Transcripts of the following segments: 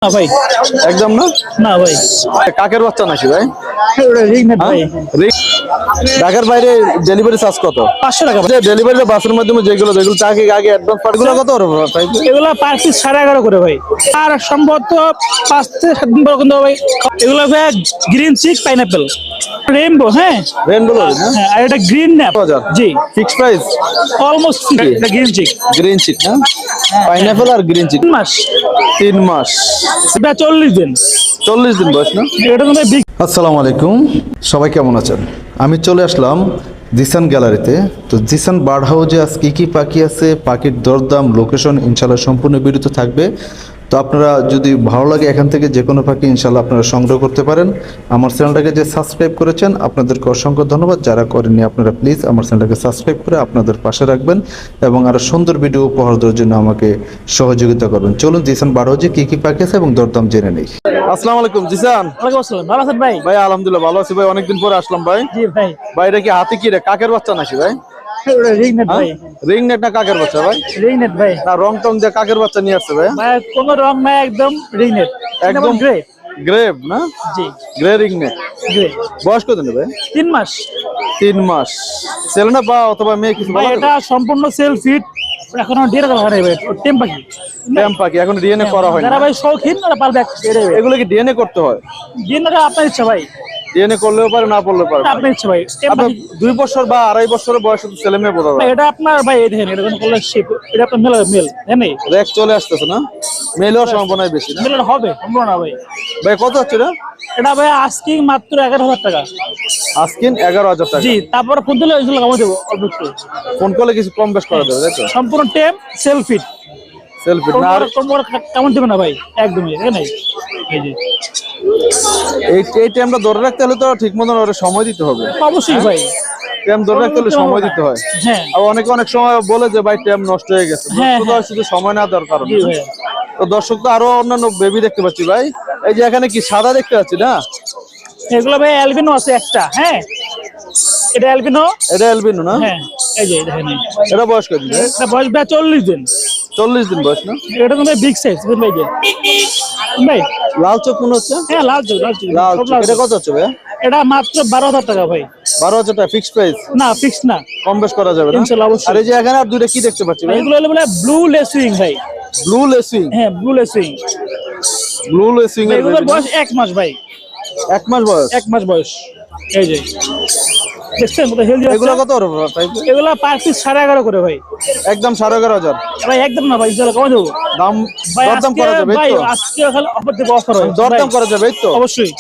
না ভাই, একদম না। না ভাই, কাকের বাচ্চা নাকি ভাই? রিংনেট ভাই। ঢাকার বাইরে ডেলিভারি চার্জ কত? 500 টাকা ভাই। ডেলিভারি বাসের মাধ্যমে যেগুলো টাকা আগে অ্যাডভান্স পাঠিয়ে কত ভাই? এগুলা পার পিস 11.5 করে ভাই। আর সম্ভবত 5 থেকে 7 দিন পর কিন্তু ভাই এগুলো ভাই গ্রিন চিক পাইনাপেল রেইনবো। হ্যাঁ রেনবো না হ্যাঁ, আর এটা গ্রিন ন্যাপ। জি, ফিক্স প্রাইস অলমোস্ট এটা গ্রিন চিক। গ্রিন চিক না, পাইনাপল আর গ্রিন চিক 3 মাস, 3 মাস, এটা 40 দিন। 40 দিন বয়স না। এটা কিন্তু বিগ। আসসালামু আলাইকুম, সবাই কেমন আছেন? আমি চলে আসলাম জিসান গ্যালারিতে। তো জিসান বার্ড হাউসে আজ কী কী পাখি আছে, পাখির দরদাম, লোকেশন ইনশাল্লাহ সম্পূর্ণ ভিডিওতে থাকবে। তো আপনারা যদি ভালো লাগে এখান থেকে যে কোনো পাখি ইনশাল্লাহ আপনারা সংগ্রহ করতে পারেন। আমার চ্যানেলটাকে যে সাবস্ক্রাইব করেছেন আপনাদেরকে অসংখ্য ধন্যবাদ। যারা করেননি আপনারা প্লিজ আমার চ্যানেলটাকে সাবস্ক্রাইব করে আপনাদের পাশে রাখবেন এবং আরও সুন্দর ভিডিও উপহার দেওয়ার জন্য আমাকে সহযোগিতা করবেন। চলুন জিসান বার্ড হাউসে কী কী পাখি আছে এবং দরদাম জেনে নেই। আসসালামু আলাইকুম জিসান। ওয়ালাইকুম আসসালাম, ভালো আছেন ভাই? ভাই আলহামদুলিল্লাহ ভালো আছি ভাই, অনেকদিন পরে আসলাম ভাই। জি ভাই। ভাই এটা কি হাতে কি রে, কাকের বাচ্চা নাকি ভাই? রিংনেট ভাই। রিং নেট না কাকের বাচ্চা ভাই? রিংনেট ভাই। না রং টং দিয়ে কাকের বাচ্চা নিয়ে আসছে ভাই? ভাই কোনো রং নাই, একদম রিংনেট, একদম গ্রে। গ্রেভ না? জি, গ্রে রিং নেট। গ্রে। বয়স কত নেবে? 3 মাস 3 মাস। ছেলে না বা অথবা মেয়ে কিছু ভাই। বলা এটা সম্পূর্ণ সেল ফিট, এখনো ডিএনএ করা হয় ভাই। টেম পাখি, ট্যাম পাখি এখন ডিএনএ করা হয় না। যারা ভাই শৌখিন তারা পারবে। এগুলো কি ডিএনএ করতে হয়? ডিএনএ আপনার ইচ্ছা ভাই, ডিএনএ করলেও পারে না করলেও পারে। আপনার ইচ্ছা ভাই। টেম আপনার পাখি 2 বছর বা 2.5 বছরের বয়সে তো ছেলে মেয়ে বোঝা ভাই, যায়। এটা আপনার ভাই। এই দেখেন, এটা কোনো কলার শেপ, এটা আপনার মেল মেল জানেন? রেক চলে আসতেছে না, মেলেও সম্ভাবনাই বেশি না মেল হবে সম্ভব না ভাই। ভাই। কত হচ্ছে না? এটা ভাই আস্কিং মাত্র 11,000 টাকা। আজকিন 11,000 টাকা। জি, তারপর ফোন দিলে ওইগুলো কমে দেবো অল্প একটু। ফোন করলে কিছু কম বেশ করে দেবে তাই তো? সম্পূর্ণ টেম সেল ফিট, সেলফি না আর কেমন দেবে না ভাই, একদমই তাই নাই। এই যে এই টাইমটা ধরে রাখতে হলে তো ঠিক মতন ওর সময় দিতে হবে। অবশ্যই ভাই। টাইম ধরে রাখতে হলে সময় দিতে হয়। হ্যাঁ আর অনেক সময় বলে যে ভাই টাইম নষ্ট হয়ে গেছে, হ্যাঁ, নষ্ট তো হয় শুধু সময় না দেওয়ার কারণে। জি ভাই। তো দর্শক তো আরো অন্যান্য বেবি দেখতে পাচ্ছি ভাই। এই যে এখানে কি সাদা দেখতে পাচ্ছি না? এগুলো ভাই অ্যালবিনো আছে একটা। হ্যাঁ, এটা অ্যালবিনো। এটা অ্যালবিনো না? হ্যাঁ, এই যে দেখেন, এটা বয়স কত দিন? এটা বয়স ভাই 40 দিন। 40 দিন বয়স না? এটা কিন্তু বিগ সাইজ ভাই। যে ভাই লাল চোখ মনে হচ্ছে। হ্যাঁ, লাল চোখ, লাল চোখ, লাল সব চোখ। লাল এটা চোখ। কত হচ্ছে ভাই? এটা মাত্র 12,000 টাকা ভাই। 12,000 টাকা ফিক্সড প্রাইস? না, ফিক্স না, কম বেশ করা যাবে না? ইনশাআল্লাহ অবশ্যই। আর এই যে এখানে আর দুইটা কি দেখতে পাচ্ছি ভাই? এগুলো হলো বলে ব্লু লেসুইং ভাই। ব্লু লেসিং। হ্যাঁ, ব্লু লেসুইং। ব্লু লেসিং এর এগুলোর বয়স 1 মাস ভাই। 1 মাস বয়স। 1 মাস বয়স। এই যে দেখছেন কত হেলদি। এগুলো কত করে ভাই? এগুলো পার পিস 11.5 করে ভাই। একদম 11,500। ভাই একদম না ভাই, ইনশাআল্লাহ কমে দেবো দাম ভাই। দরদাম করা যাবে ভাই এই তো? আজকে খালি অফার দেবো, অফার হয় দরদাম করা যাবে এই তো? অবশ্যই।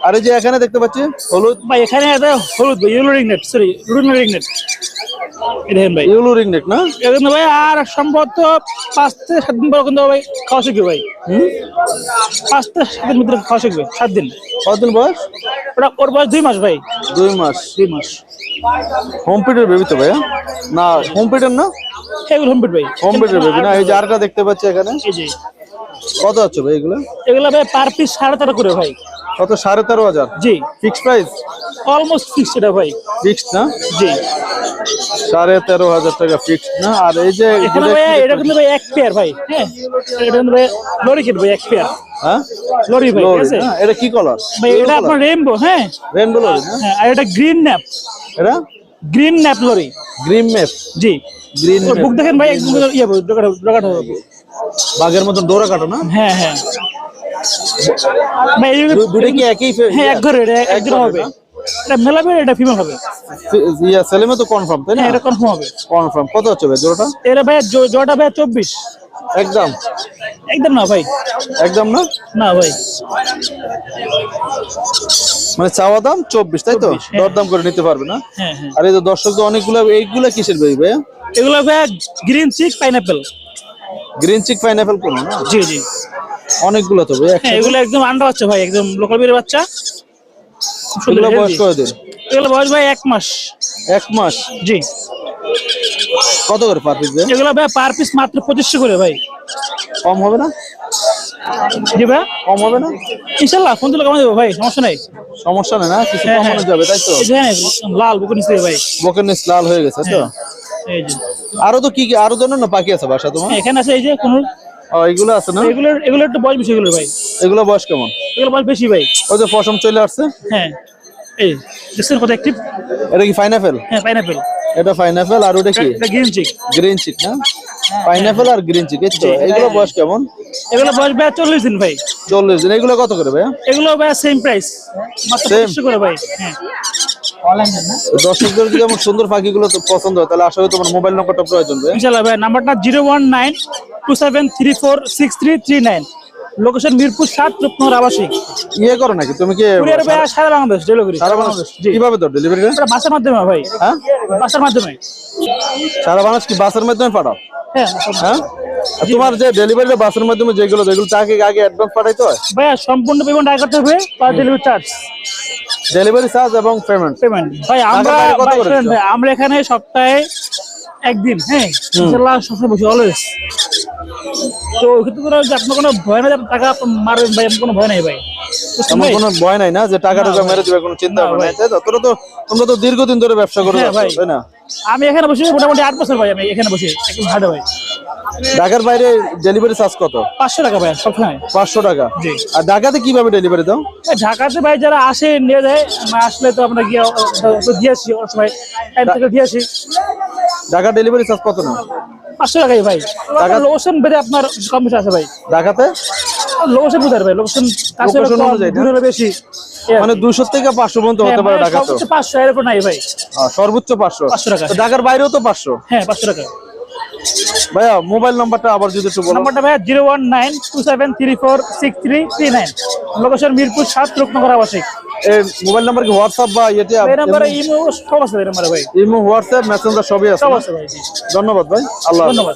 আর এই যে এখানে দেখতে পাচ্ছি হলুদ। ভাই এখানে একটা হলুদ ভাই, ইয়েলো রিংনেট, সরি রুটিন রিংনেট। দেখেন ভাই, ইউলু রিং নেক না? এগুলো ভাই আর সম্ভবত 5 থেকে 7 দিন পর কিন্তু ভাই খাওয়া শিখবে ভাই। 5 থেকে 7 দিন ভিতরে খাওয়া শিখবে। 7 দিন। কতদিন বয়স? ওর বয়স 2 মাস ভাই। 2 মাস। 2 মাস। হোম পিটের বেবি তো ভাইয়া? না হোম পিটের না, এগুলো হোমপিট ভাই। হোম পিটের বেবি না। এই যে আরেকটা দেখতে পাচ্ছি এখানে, এই যে কত হচ্ছে ভাই এগুলো? এগুলো ভাই পার পিস 13.5 করে ভাই। কত? 13,500। জি, ফিক্সড প্রাইস? অলমোস্ট ফিক্সড এটা ভাই। ফিক্সড না? জি, 13,500 টাকা ফিক্সড না? আর এই যে এখানে ভাই এটা কিন্তু ভাই এক পেয়ার ভাই। হ্যাঁ, এটা কিন্তু ভাই লরি কিট ভাই, এক পেয়ার হ্যাঁ লরি ভাই। ঠিক লরি আছে না? এটা কি কালার ভাই? এটা আপনার রেইনবো। হ্যাঁ রেনবো লরি না? হ্যাঁ, আর এটা গ্রিন ন্যাপ। এটা green nap lorry. Green map. জি, গ্রিন ওর বুক দেখেন ভাই, একদম ইয়ে ডগাটা হবে। বাঘের মতন ডোরা কাটো না? হ্যাঁ হ্যাঁ ভাই, দুটো কি একই হ্যাঁ এক ঘরে, এটা একজন হবে। এটা মেল হবে, এটা ফিমেল হবে। ইয়া ছেলেমে তো কনফার্ম তাই না? হ্যাঁ, এটা কনফার্ম হবে। কনফার্ম। কত হচ্ছে ভাই জোড়াটা? এটা ভাই জোড়াটা ভাই 24। একদম একদম না ভাই, একদম না? না ভাই। মানে চাওয়া দাম 24 তাই তো? 24, হ্যাঁ। দরদাম করে নিতে পারবে না? হ্যাঁ হ্যাঁ, আর এই যে দর্শক তো অনেকগুলো, এইগুলা কিসের বেবি ভাই? এগুলো ভাই green cheek pineapple. Green cheek pineapple কোন না? জি জি, অনেকগুলো তো ভাই হ্যাঁ একসাথে। এগুলো একদম আন্ডা বাচ্চা ভাই, একদম লোকাল বিয়ের বাচ্চা। এগুলো বয়স কত দিন? এগুলো বয়স ভাই 1 মাস। 1 মাস। জি, কত করে পার পিস ভাই? এগুলো ভাই পার পিস মাত্র 2500 করে ভাই। কম হবে না? জি ভাই, কম হবে না? ইনশাআল্লাহ ফোন দিলে কমে দেবো ভাই, সমস্যা নাই। সমস্যা নেই না? কিছু হ্যাঁ, কমানো যাবে তাই তো? এই যে হ্যাঁ, লাল বুকুর নিচে ভাই। বকের নিচ লাল হয়ে গেছে তো? এই যে আরো তো কি কি আরো ধরনের না পাখি আছে বাসা তোমার? এখানে আছে এই যে কোন এগুলো আছে না? এগুলো একটু বয়স বেশি এগুলো ভাই। এগুলো বয়স কেমন? এগুলো বয়স বেশি ভাই। ওই যে পশম চলে আসছে। হ্যাঁ এই দেখছেন কত অ্যাক্টিভ। এটা কি পাইনাপেল? হ্যাঁ পাইনাপেল। এটা পাইনাপেল আর ওটা কি? এটা গ্রিন চিক। গ্রিন চিক না? পাইনাপেল আর গ্রিন চিক এই তো। এগুলো বয়স কেমন? এগুলো বয়স ভাই 40 দিন ভাই। 40 দিন। এগুলো কত করে ভাই? এগুলো ভাই সেম প্রাইস, মাত্র 25 করে ভাই। হ্যাঁ দর্শকদের যদি এমন সুন্দর পাখিগুলো তো পছন্দ হয় তাহলে আসলে তোমার মোবাইল নাম্বারটা প্রয়োজন ভাই। ইনশাআল্লাহ ভাই, নাম্বারটা 01927346339, লোকেশন মিরপুর 7 রূপনগর আবাসিক। ইয়ে করো নাকি তুমি? কি কুরিয়ার ভাই সারা বাংলাদেশ ডেলিভারি। সারা বাংলাদেশ কিভাবে দাও ডেলিভারিটা? এটা বাসের মাধ্যমে ভাই। হ্যাঁ বাসের মাধ্যমে। সারা বাংলাদেশ কি বাসের মাধ্যমে পাঠাও? হ্যাঁ হ্যাঁ আর তোমার যে ডেলিভারিটা বাসের মাধ্যমে যেগুলো তাকে আগে অ্যাডভান্স পাঠাইতে হয়? ভাইয়া সম্পূর্ণ পেমেন্ট আগে করতে হবে, plus delivery charge. Delivery charge এবং পেমেন্ট ভাই আমরা টাকার বাইরে কত ভাই করে শুনেন দিচ্ছ? ভাই, আমরা এখানে সপ্তাহে একদিন, হ্যাঁ ইনশাআল্লাহ সবসময় বসি অলওয়েজ। তো কিন্তু কোনো যে আপনার কোনো ভয় না যে আপনি টাকা মারবেন ভাই, এমন কোনো ভয় নাই ভাই। বুঝছেন এমন ভাই? কোনো ভয় নাই না যে টাকাটা না মেরে দিবে, কোনো চিন্তা না ভাবনা নাই ভাই। তাই তো? তোমরা তো দীর্ঘদিন ধরে ব্যবসা করে হ্যাঁ যাচ্ছ, ভাই। তাই না? আমি এখানে বসে মোটামুটি 8 বছর ভাই, আমি এখানে বসে একদম হাটে ভাই। ঢাকার বাইরে ডেলিভারি চার্জ কত? 500 টাকা ভাই সবসময়। 500 টাকা। জি। আর ঢাকাতে কিভাবে ডেলিভারি দাও? এই ঢাকাতে ভাই যারা আসে নিয়ে যায়, না আসলে তো আমরা গিয়ে তো দিয়ে আসি, অনেক সময় টাইম থেকে দিয়ে আসি। ঢাকা ডেলিভারি চার্জ কত না? 500 টাকাই ভাই। লোকেশন বেড়ে আপনার কম বেশি আছে ভাই। ঢাকাতে লোকেশন বুঝার ভাই, লোকেশন কাছে হলে Location কম, অনুযায়ী না? দূরে হলে বেশি। মানে 200 থেকে 500 পর্যন্ত হতে পারে ঢাকাতে। 500 এর উপর নাই ভাই। সর্বোচ্চ 500। 500 টাকা। তো ঢাকার বাইরেও তো 500। হ্যাঁ 500 টাকা। ভাইয়া মোবাইল নাম্বারটা আবার যদি একটু বলো। নাম্বারটা ভাই 01927346339, লোকেশন মিরপুর 7 রূপনগর আবাসিক। এই মোবাইল নাম্বার কি হোয়াটসঅ্যাপ বা ইয়েতে? এই নাম্বারে ইমো সব আছে এই নাম্বারে ভাই। ইমো, হোয়াটসঅ্যাপ, মেসেঞ্জার সবই আছে। সব আছে ভাই। জি ধন্যবাদ ভাই। আল্লাহ হাফেজ। ধন্যবাদ।